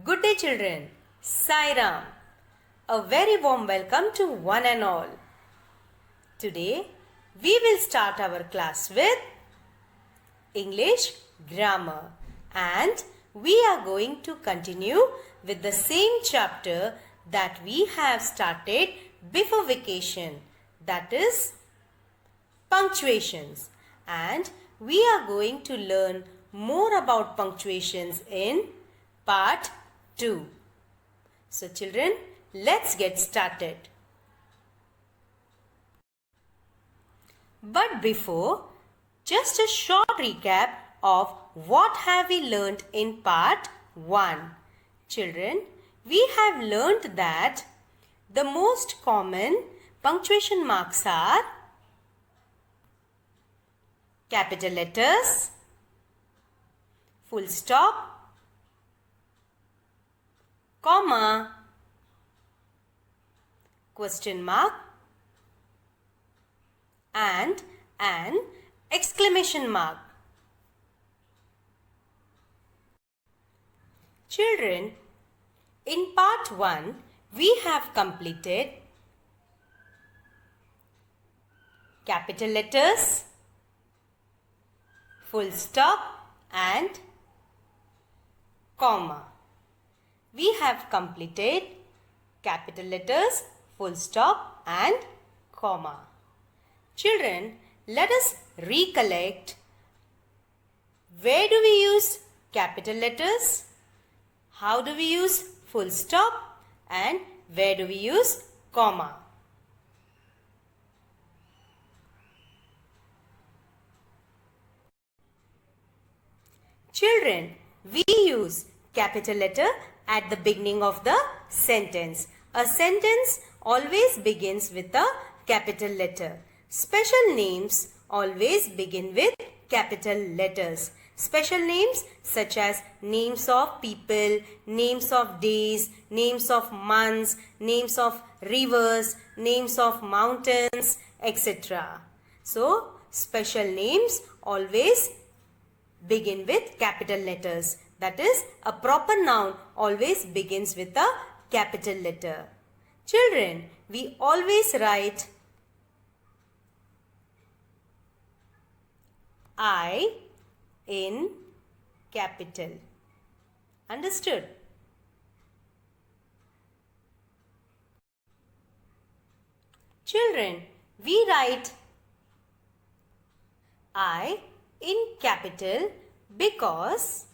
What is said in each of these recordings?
Good day, children. Sai Ram. A very warm welcome to one and all. Today, we will start our class with English grammar, and we are going to continue with the same chapter that we have started before vacation, that is punctuations, and we are going to learn more about punctuations in part 2. So children, let's get started. But before, just a short recap of what have we learned in part 1. Children, we have learned that the most common punctuation marks are capital letters, full stop, comma, question mark, and an exclamation mark. Children, in part 1, we have completed capital letters, full stop and comma. We have completed capital letters, full stop and comma. Children, let us recollect, where do we use capital letters, how do we use full stop, and where do we use comma. Children, we use capital letter at the beginning of the sentence. A sentence always begins with a capital letter. Special names always begin with capital letters. Special names such as names of people, names of days, names of months, names of rivers, names of mountains, etc. So, special names always begin with capital letters. That is, a proper noun always begins with a capital letter. Children, we always write I in capital. Understood? Children, we write I in capital because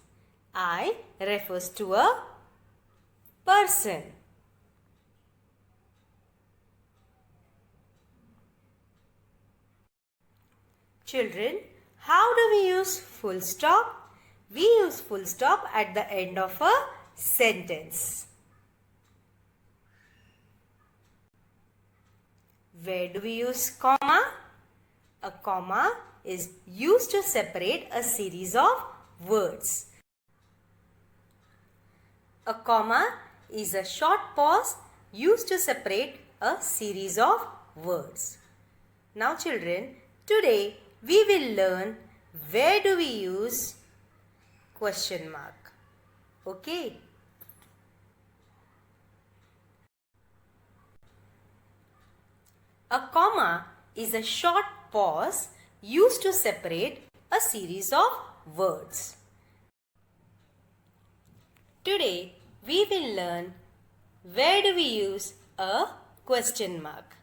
I refers to a person. Children, how do we use full stop? We use full stop at the end of a sentence. Where do we use comma? A comma is used to separate a series of words. A comma is a short pause used to separate a series of words. Now children, today we will learn where do we use question mark. Okay. A comma is a short pause used to separate a series of words. Today we will learn where do we use a question mark.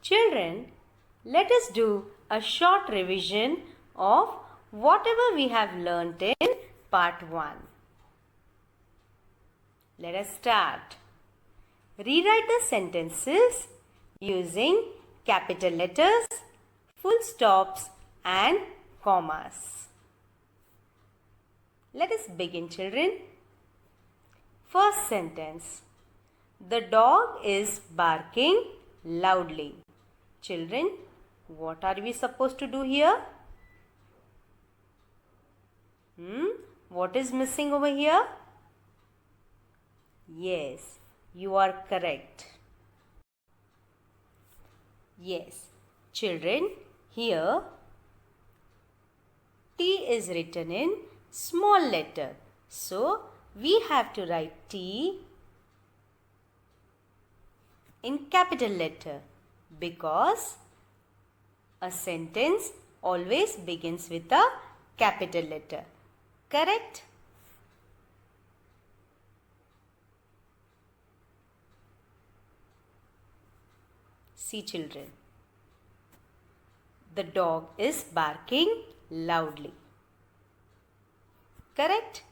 Children, let us do a short revision of whatever we have learnt in part 1. Let us start. Rewrite the sentences using capital letters, full stops and commas. Let us begin, children. First sentence. The dog is barking loudly. Children, what are we supposed to do here? What is missing over here? Yes, you are correct. Yes, children, here T is written in small letter. So, we have to write T in capital letter because a sentence always begins with a capital letter. Correct? See children. The dog is barking loudly. Correct?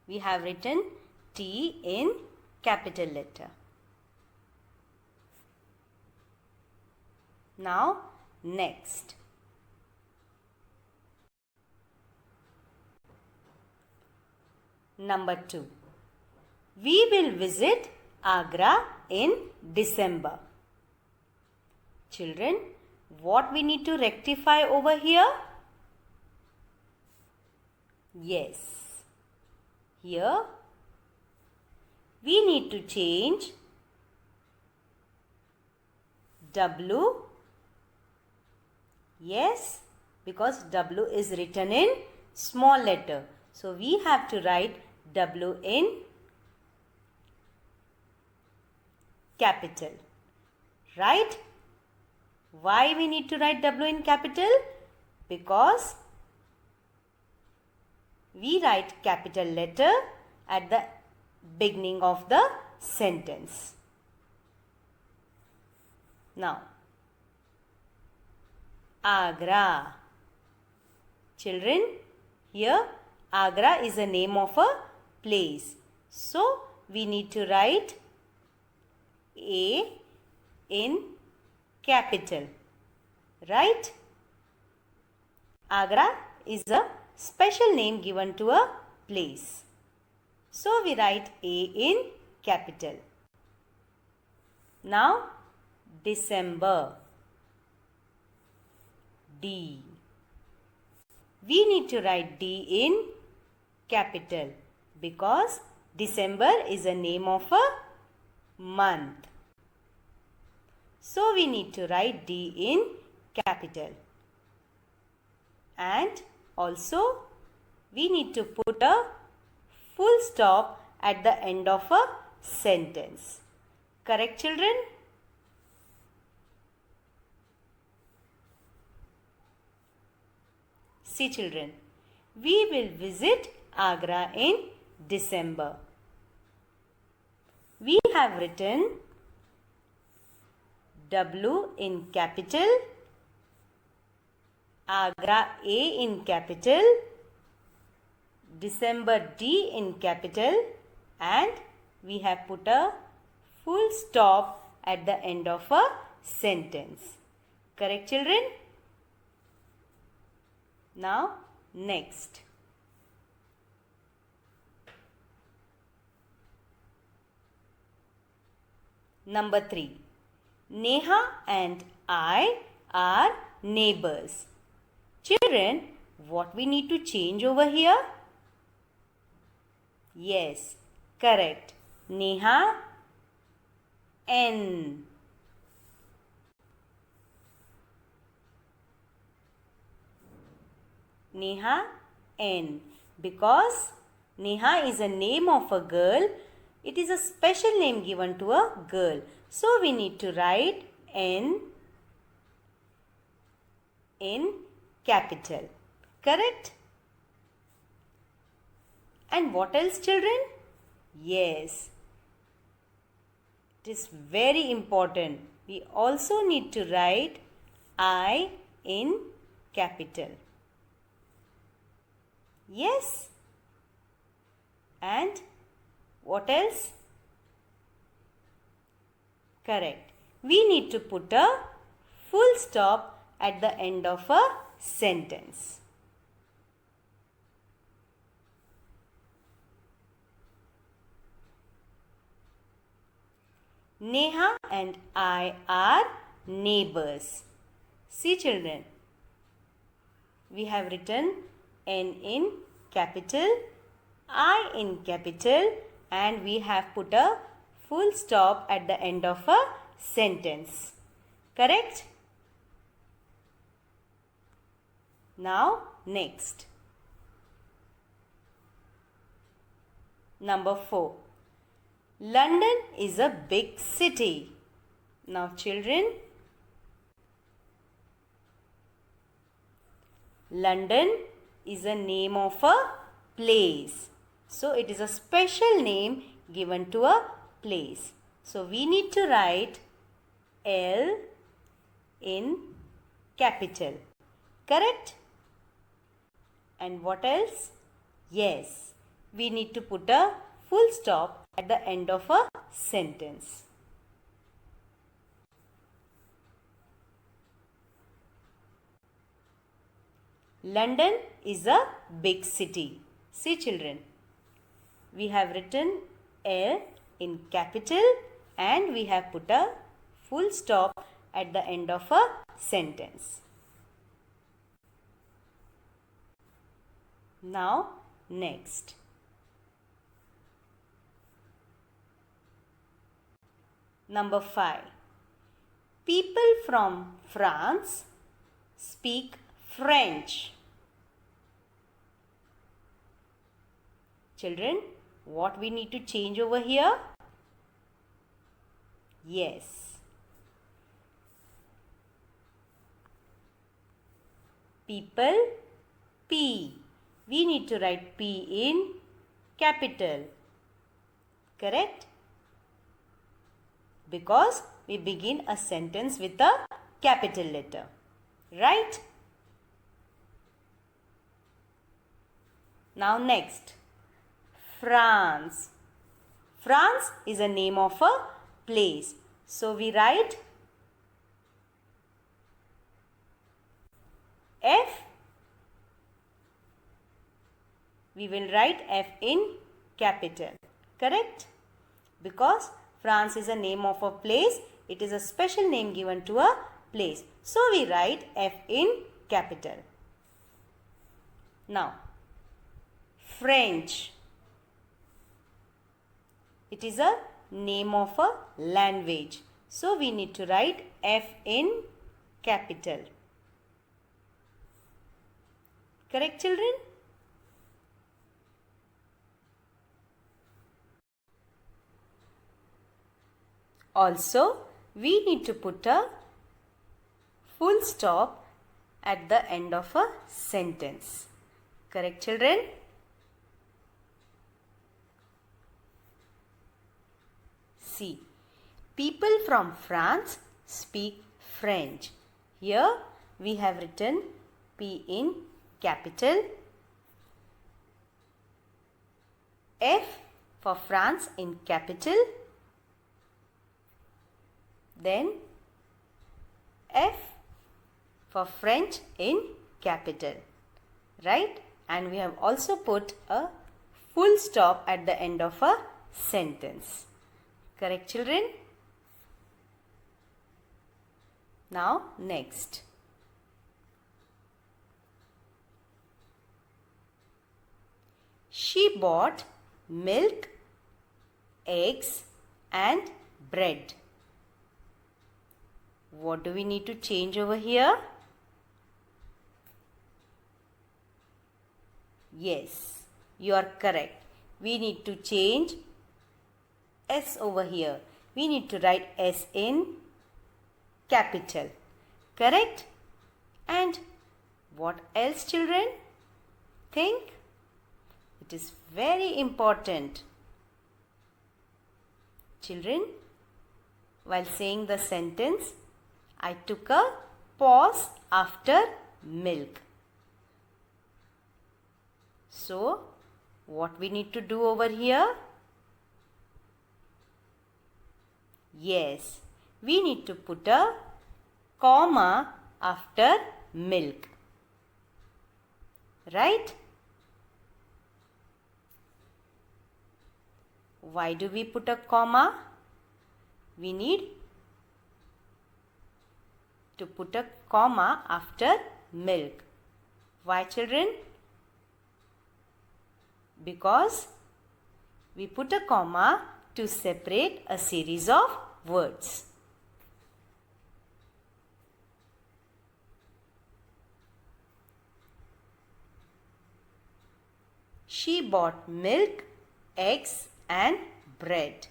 We have written T in capital letter. Now, next. Number 2. We will visit Agra in December. Children, what we need to rectify over here? Yes. Here, we need to change W. Yes, because W is written in small letter. So, we have to write W in capital. Right? Why we need to write W in capital? Because we write capital letter at the beginning of the sentence. Now, Agra. Children, here Agra is a name of a place. So, we need to write A in capital. Right? Agra is a special name given to a place. So, we write A in capital. Now, December. D. We need to write D in capital because December is a name of a month. So, we need to write D in capital. And also, we need to put a full stop at the end of a sentence. Correct, children? See children, we will visit Agra in December. We have written W in capital, Agra A in capital, December D in capital, and we have put a full stop at the end of a sentence. Correct, children? Now, next. Number 3. Neha and I are neighbors. Children, what we need to change over here? Yes, correct. Neha N. Neha N. Because Neha is a name of a girl. It is a special name given to a girl. So we need to write N in capital. Correct? And what else, children? Yes. It is very important. We also need to write I in capital. Yes. And what else? Correct. We need to put a full stop at the end of a sentence. Neha and I are neighbors. See children, we have written N in capital, I in capital, and we have put a full stop at the end of a sentence. Correct? Now next. Number 4. London is a big city. Now children, London is a name of a place. So it is a special name given to a place. So we need to write L in capital. Correct? And what else? Yes, we need to put a full stop at the end of a sentence. London is a big city. See children, we have written L in capital and we have put a full stop at the end of a sentence. Now next. Number 5. People from France speak French. Children, what we need to change over here? Yes. People, P. We need to write P in capital. Correct? Because we begin a sentence with a capital letter. Right? Now next. France. France is a name of a place. So we write F. We will write F in capital. Correct? Because France is a name of a place. It is a special name given to a place. So we write F in capital. Now, French. It is a name of a language. So we need to write F in capital. Correct, children? Also, we need to put a full stop at the end of a sentence. Correct, children? See, people from France speak French. Here we have written P in capital, F for France in capital, then F for French in capital. Right? And we have also put a full stop at the end of a sentence. Correct, children? Now, next. She bought milk, eggs and bread. What do we need to change over here? Yes, you are correct. We need to change S over here. We need to write S in capital. Correct? And what else, children? Think. It is very important. Children, while saying the sentence, I took a pause after milk. So, what we need to do over here? Yes, we need to put a comma after milk. Right? Why do we put a comma? We need to put a comma after milk. Why, children? Because we put a comma to separate a series of words. She bought milk, eggs and bread.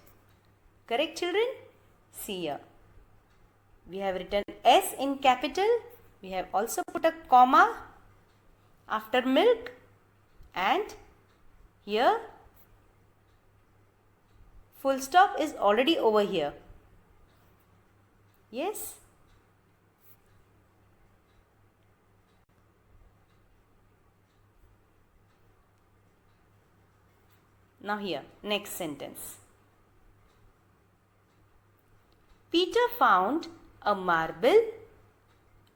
Correct, children? See here. We have written S in capital. We have also put a comma after milk, and here full stop is already over here. Yes? Now here, next sentence. Peter found a marble,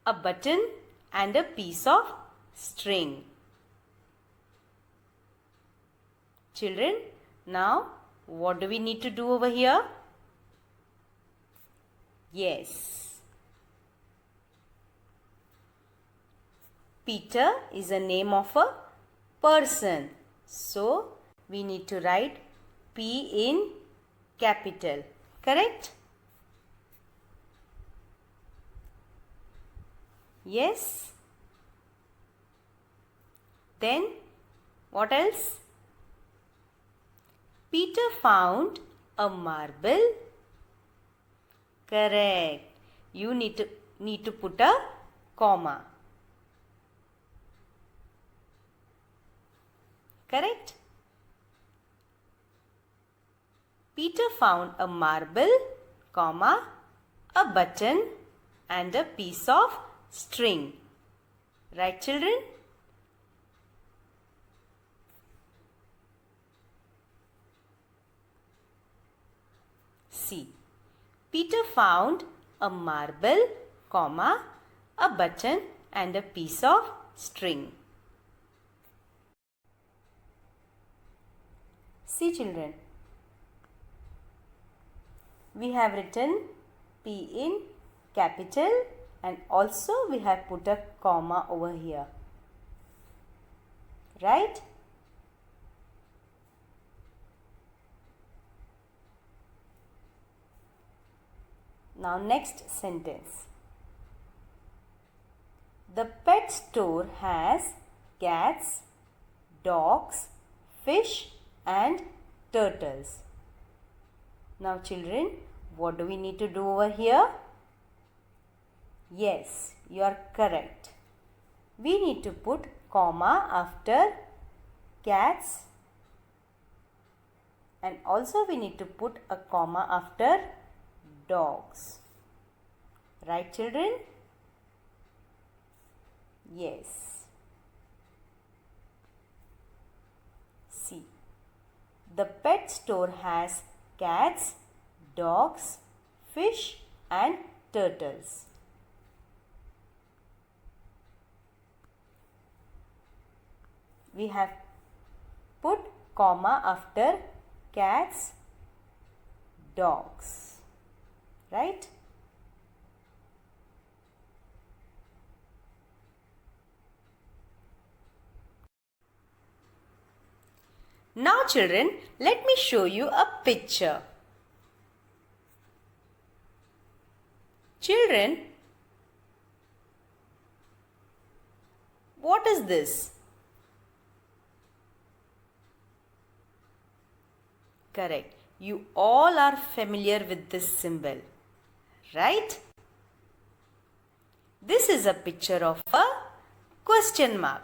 a button and a piece of string. Children, now what do we need to do over here? Yes. Peter is a name of a person. So, we need to write P in capital. Correct? Yes. Then, what else? Peter found a marble. Correct. You need to put a comma. Correct? Peter found a marble, comma, a button and a piece of string. Right, children? See. Peter found a marble, comma, a button and a piece of string. See, children. We have written P in capital and also we have put a comma over here. Right? Now next sentence. The pet store has cats, dogs, fish and turtles. Now children, what do we need to do over here? Yes, you are correct. We need to put comma after cats and also we need to put a comma after dogs. Right, children? Yes. See, the pet store has cats, dogs, fish and turtles. We have put comma after cats, dogs. Right? Now children, let me show you a picture. Children, what is this? Correct. You all are familiar with this symbol, right? This is a picture of a question mark.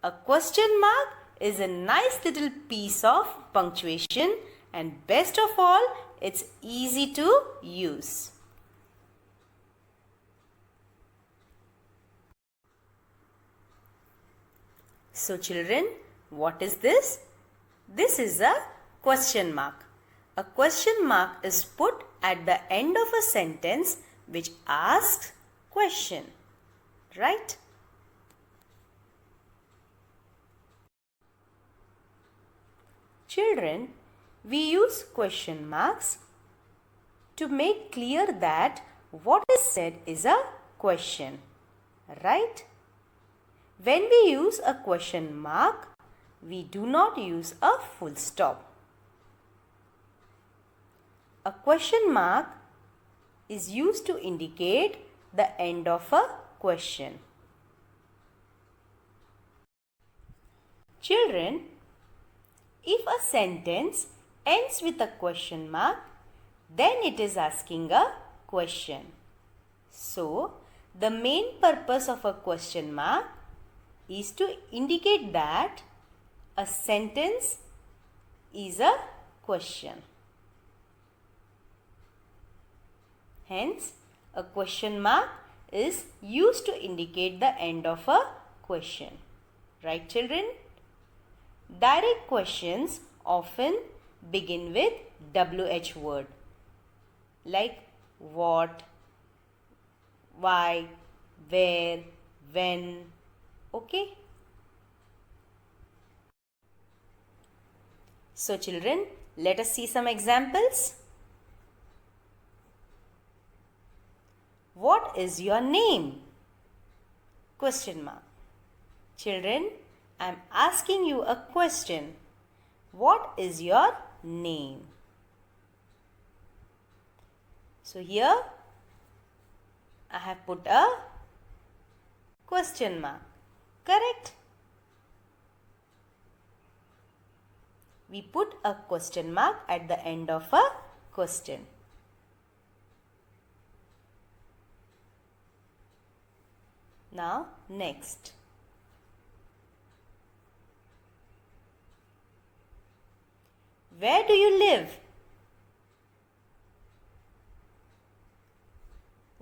A question mark is a nice little piece of punctuation and best of all, it's easy to use. So children, what is this? This is a question mark. A question mark is put at the end of a sentence which asks question, right? Children, we use question marks to make clear that what is said is a question, right? When we use a question mark, we do not use a full stop. A question mark is used to indicate the end of a question. Children, If a sentence ends with a question mark, then it is asking a question. So, the main purpose of a question mark is to indicate that a sentence is a question. Hence, a question mark is used to indicate the end of a question. Right, children? Direct questions often begin with WH word like what, why, where, when. Okay? So children, let us see some examples. What is your name? Question mark. Children, I am asking you a question. What is your name? So here I have put a question mark. Correct? We put a question mark at the end of a question. Now, next. Where do you live?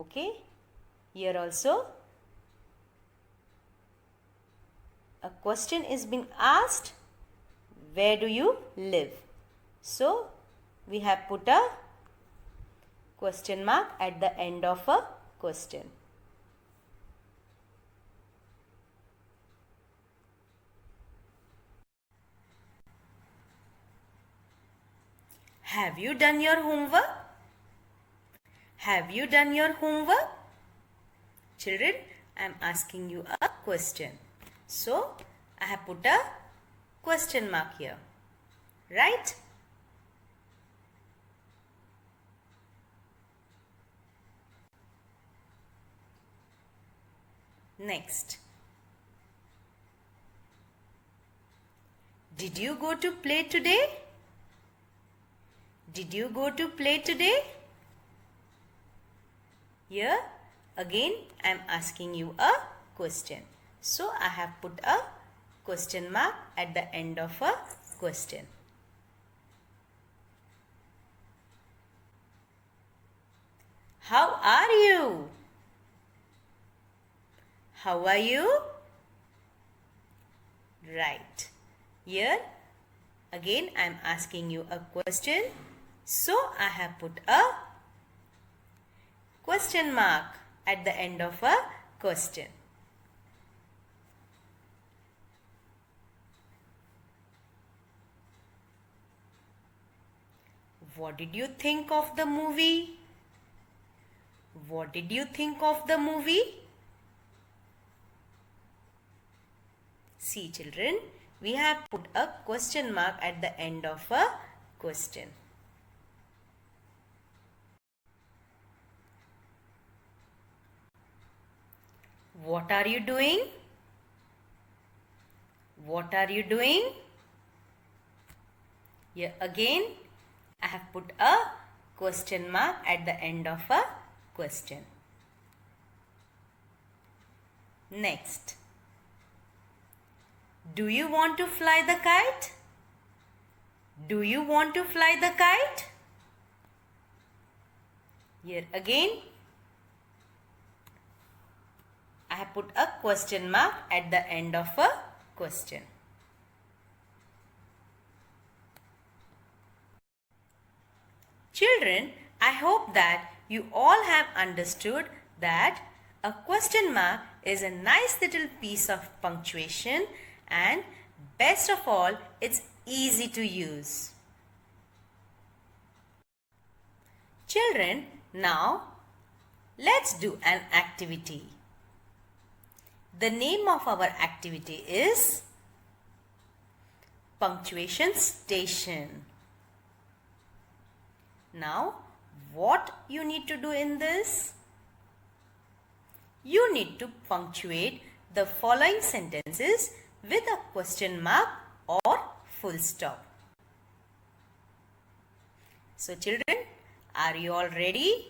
Okay, here also a question is being asked. Where do you live? So, we have put a question mark at the end of a question. Have you done your homework? Have you done your homework? Children, I am asking you a question. So, I have put a question mark here. Right? Next. Did you go to play today? Did you go to play today? Here again I am asking you a question. So I have put a question mark at the end of a question. How are you? How are you? Right. Here again I am asking you a question. So I have put a question mark at the end of a question. What did you think of the movie? What did you think of the movie? See children, we have put a question mark at the end of a question. What are you doing? What are you doing? Here again, I have put a question mark at the end of a question. Next. Do you want to fly the kite? Do you want to fly the kite? Here again, I have put a question mark at the end of a question. Children, I hope that you all have understood that a question mark is a nice little piece of punctuation, and best of all, it's easy to use. Children, now let's do an activity. The name of our activity is Punctuation Station. Now, what you need to do in this? You need to punctuate the following sentences with a question mark or full stop. So children, are you all ready?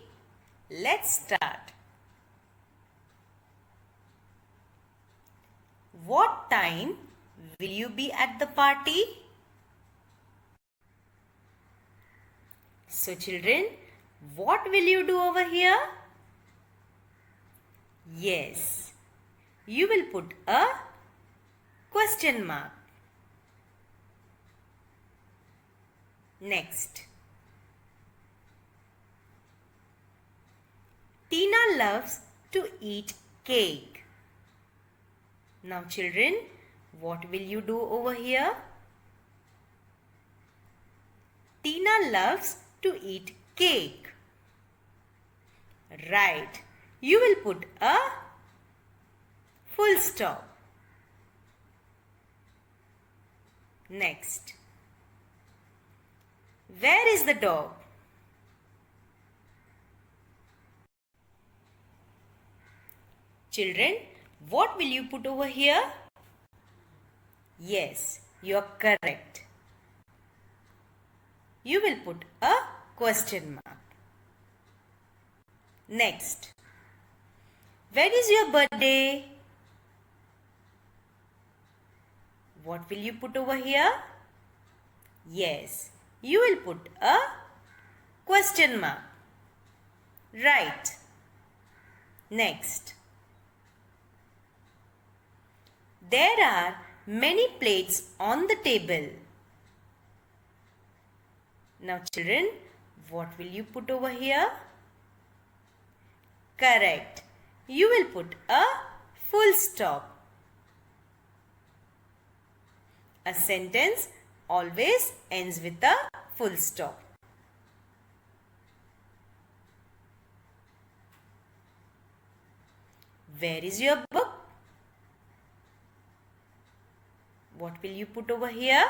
Let's start. What time will you be at the party? So children, what will you do over here? Yes, you will put a question mark. Next. Tina loves to eat cake. Now children, what will you do over here? Tina loves to eat cake. Right. You will put a full stop. Next. Where is the dog? Children, what will you put over here? Yes, you are correct. You will put a question mark. Next. When is your birthday? What will you put over here? Yes, you will put a question mark. Right. Next. There are many plates on the table. Now children, what will you put over here? Correct. You will put a full stop. A sentence always ends with a full stop. Where is your book? What will you put over here?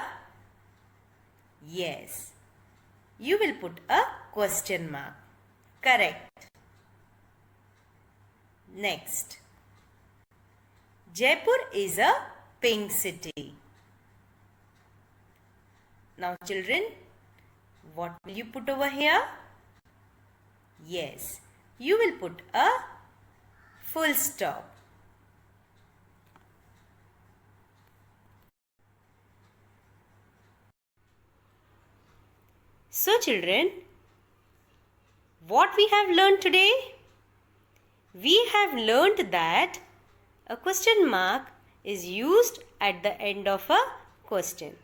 Yes, you will put a question mark. Correct. Next. Jaipur is a pink city. Now children, what will you put over here? Yes, you will put a full stop. So children, what we have learned today? We have learned that a question mark is used at the end of a question.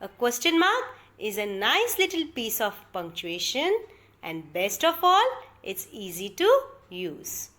A question mark is a nice little piece of punctuation, and best of all, it's easy to use.